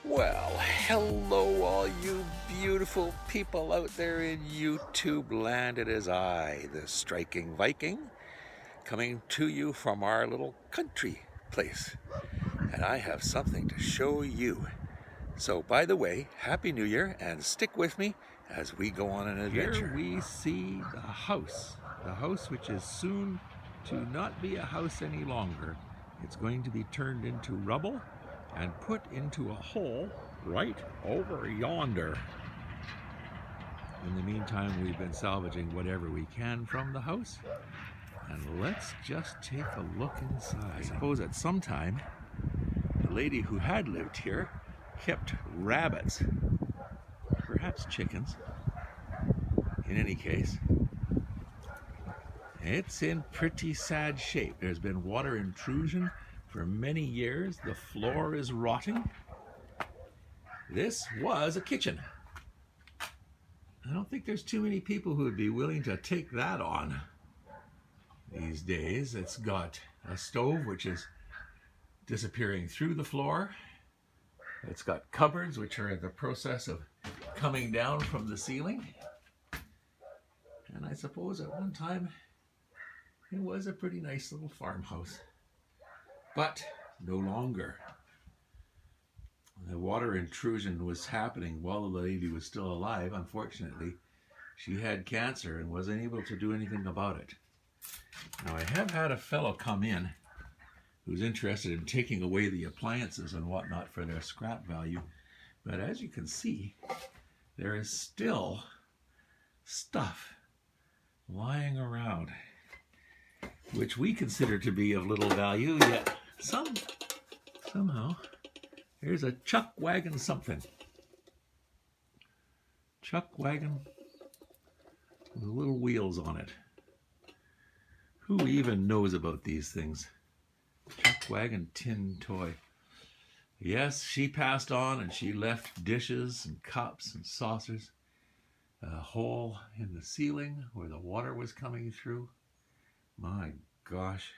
Well, hello all you beautiful people out there in YouTube land. It is I, the Striking Viking, coming to you from our little country place. And I have something to show you. So, by the way, Happy New Year, and stick with me as we go on an adventure. Here we see the house which is soon to not be a house any longer. It's going to be turned into rubble and put into a hole right over yonder. In the meantime, we've been salvaging whatever we can from the house. And let's just take a look inside. I suppose at some time, the lady who had lived here kept rabbits, perhaps chickens. In any case, it's in pretty sad shape. There's been water intrusion for many years. The floor is rotting. This was a kitchen. I don't think there's too many people who would be willing to take that on these days. It's got a stove which is disappearing through the floor. It's got cupboards which are in the process of coming down from the ceiling. And I suppose at one time it was a pretty nice little farmhouse. But no longer. The water intrusion was happening while the lady was still alive. Unfortunately, she had cancer and wasn't able to do anything about it. Now, I have had a fellow come in who's interested in taking away the appliances and whatnot for their scrap value. But as you can see, there is still stuff lying around which we consider to be of little value, yet somehow there's a chuck wagon something. Chuck wagon with little wheels on it. Who even knows about these things? Chuck wagon tin toy. Yes, she passed on and she left dishes and cups and saucers. A hole in the ceiling where the water was coming through. My gosh,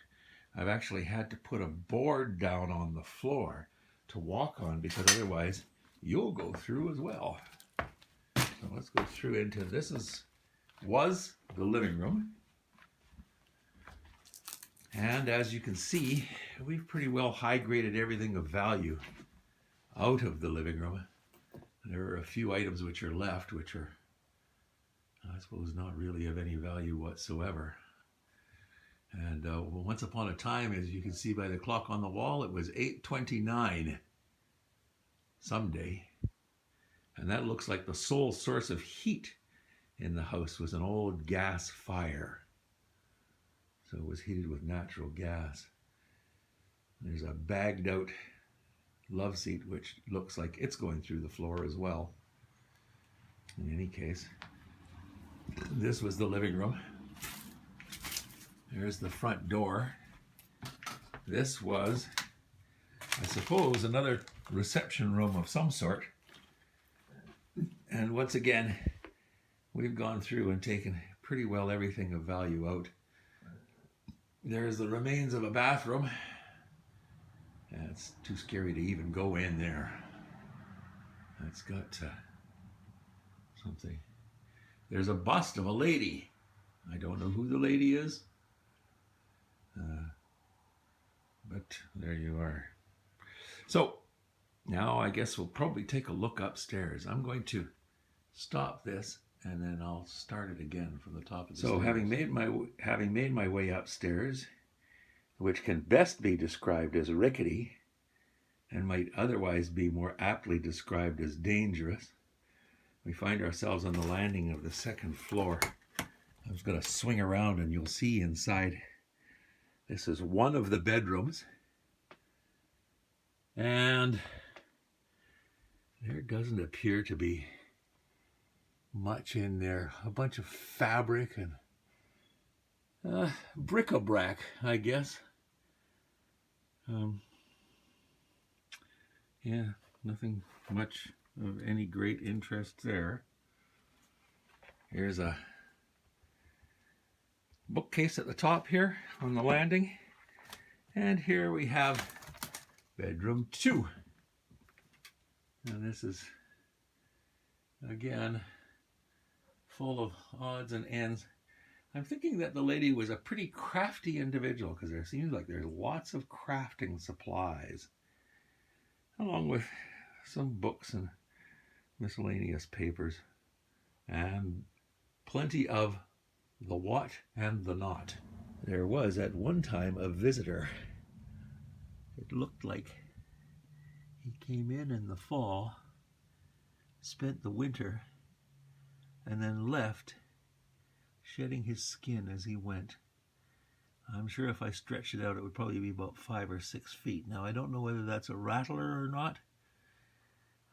I've actually had to put a board down on the floor to walk on because otherwise you'll go through as well. So let's go through into this. Was the living room. And as you can see, we've pretty well high-graded everything of value out of the living room. There are a few items which are left, which are, I suppose, not really of any value whatsoever. And once upon a time, as you can see by the clock on the wall, it was 8:29 someday. And that looks like the sole source of heat in the house was an old gas fire. So it was heated with natural gas. There's a bagged out love seat which looks like it's going through the floor as well. In any case, this was the living room. There's the front door. This was, I suppose, another reception room of some sort. And once again, we've gone through and taken pretty well everything of value out. There's the remains of a bathroom. It's too scary to even go in there. It's got something. There's a bust of a lady. I don't know who the lady is. But there you are. So now I guess we'll probably take a look upstairs. I'm going to stop this and then I'll start it again from the top of the stairs. So having made my way upstairs, which can best be described as rickety and might otherwise be more aptly described as dangerous, we find ourselves on the landing of the second floor. I'm just going to swing around and you'll see inside. This is one of the bedrooms. And there doesn't appear to be much in there. A bunch of fabric and bric-a-brac, I guess. Yeah, Nothing much of any great interest there. Here's a bookcase at the top here on the landing. And here we have bedroom 2. And this is, again, full of odds and ends. I'm thinking that the lady was a pretty crafty individual, because there seems like there's lots of crafting supplies, along with some books and miscellaneous papers, and plenty of the what and the not. There was at one time a visitor. It looked like he came in the fall, spent the winter, and then left, shedding his skin as he went. I'm sure if I stretched it out, it would probably be about 5 or 6 feet. Now, I don't know whether that's a rattler or not,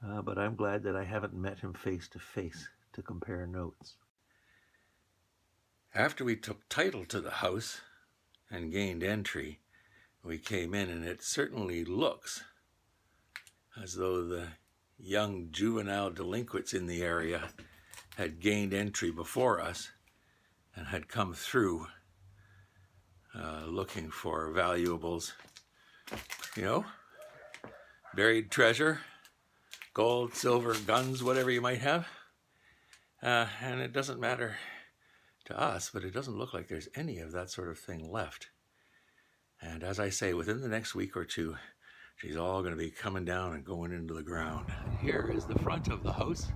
but I'm glad that I haven't met him face to face to compare notes. After we took title to the house and gained entry, we came in, and it certainly looks as though the young juvenile delinquents in the area had gained entry before us and had come through looking for valuables, you know, buried treasure, gold, silver, guns, whatever you might have. And it doesn't matter to us, but it doesn't look like there's any of that sort of thing left. And as I say, within the next week or two, she's all going to be coming down and going into the ground. And here is the front of the house,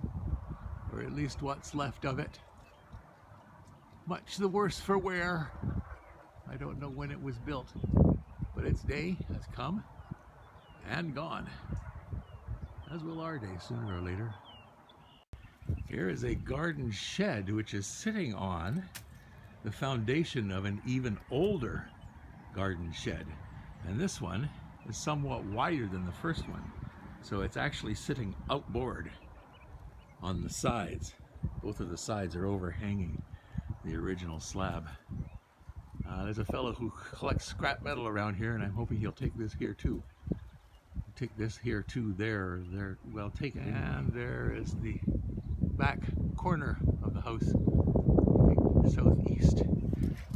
or at least what's left of it. Much the worse for wear. I don't know when it was built, but its day has come and gone, as will our day sooner or later. Here is a garden shed which is sitting on the foundation of an even older garden shed. And this one is somewhat wider than the first one, so it's actually sitting outboard on the sides. Both of the sides are overhanging the original slab. There's a fellow who collects scrap metal around here, and I'm hoping he'll take this here too. Take this here too. There, well taken. And there is the back corner of the house, southeast.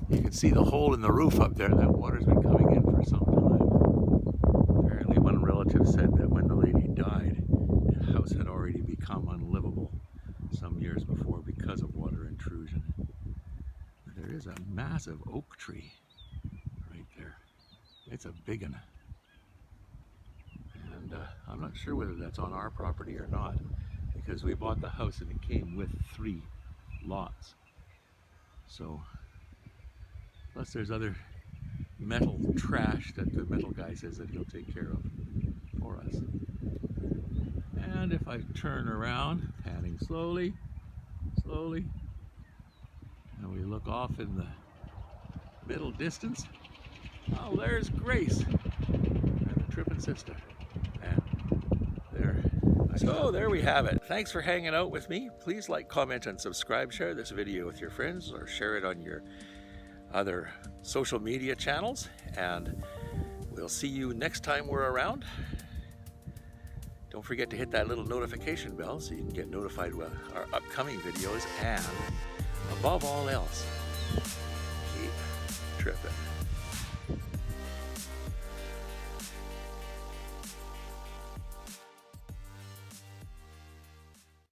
You can see the hole in the roof up there. That water's been coming in for some time. Apparently one relative said that when the lady died, the house had already become unlivable some years before because of water intrusion. There is a massive oak tree right there. It's a big one. And I'm not sure whether that's on our property or not, because we bought the house and it came with 3 lots. So, plus there's other metal trash that the metal guy says that he'll take care of for us. And if I turn around, panning slowly, and we look off in the middle distance, oh, there's Grace and the tripping sister. And there. So there we have it. Thanks for hanging out with me. Please like, comment, and subscribe. Share this video with your friends, or share it on your other social media channels. And we'll see you next time we're around. Don't forget to hit that little notification bell so you can get notified with our upcoming videos. And above all else, keep tripping.